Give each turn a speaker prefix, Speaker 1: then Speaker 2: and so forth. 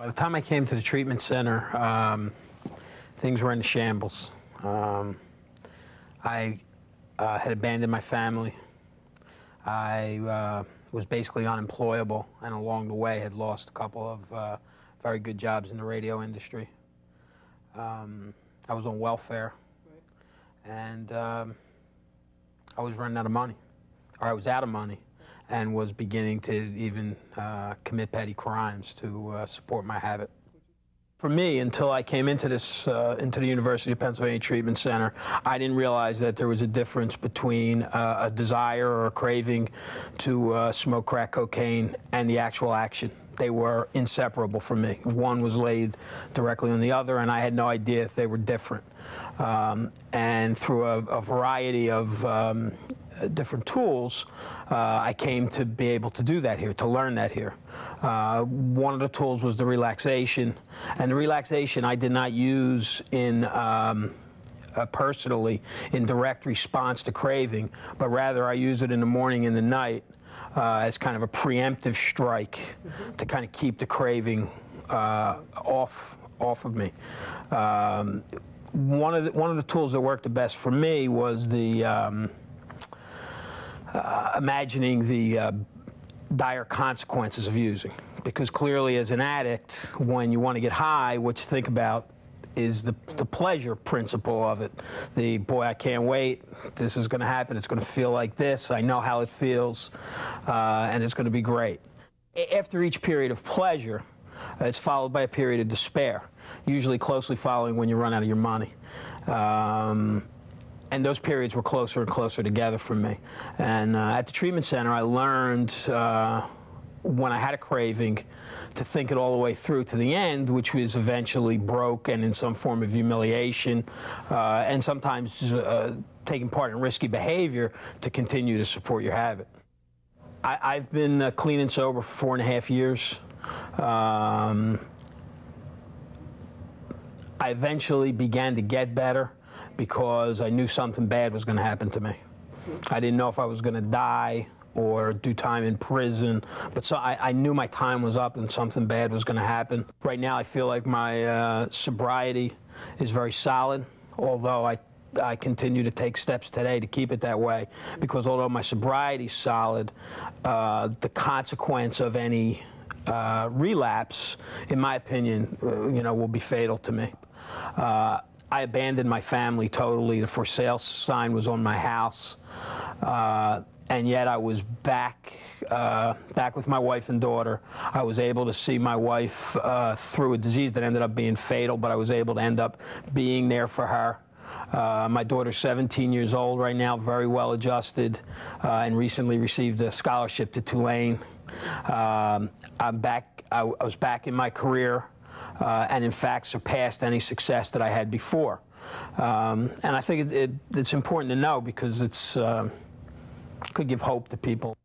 Speaker 1: By the time I came to the treatment center, things were in shambles. I had abandoned my family. I was basically unemployable, and along the way had lost a couple of very good jobs in the radio industry. I was on welfare, and I was running out of money, or I was out of money, and was beginning to even commit petty crimes to support my habit. For me, until I came into into the University of Pennsylvania Treatment Center, I didn't realize that there was a difference between a desire or a craving to smoke crack cocaine and the actual action. They were inseparable from me. One was laid directly on the other, and I had no idea if they were different. And through a variety of different tools, I came to be able to do that here, to learn that here. One of the tools was the relaxation, and the relaxation I did not use in personally in direct response to craving, but rather I use it in the morning and the night as kind of a preemptive strike to kind of keep the craving off of me. One of the tools that worked the best for me was the imagining the dire consequences of using. Because clearly as an addict, when you want to get high, what you think about is the pleasure principle of it. The, boy, I can't wait, this is going to happen, it's going to feel like this, I know how it feels, and it's going to be great. After each period of pleasure, it's followed by a period of despair, usually closely following when you run out of your money. And those periods were closer and closer together for me. And at the treatment center, I learned when I had a craving to think it all the way through to the end, which was eventually broke and in some form of humiliation, and sometimes taking part in risky behavior to continue to support your habit. I've been clean and sober for 4.5 years. I eventually began to get better because I knew something bad was going to happen to me. I didn't know if I was going to die or do time in prison, but so I knew my time was up and something bad was going to happen. Right now I feel like my sobriety is very solid, although I continue to take steps today to keep it that way, because although my sobriety is solid, the consequence of any relapse, in my opinion, will be fatal to me. I abandoned my family totally. The for sale sign was on my house, and yet I was back with my wife and daughter. I was able to see my wife through a disease that ended up being fatal, but I was able to end up being there for her. My daughter's 17 years old right now, very well adjusted, and recently received a scholarship to Tulane. I'm back. I was back in my career, and in fact surpassed any success that I had before. And I think it's important to know, because it's could give hope to people.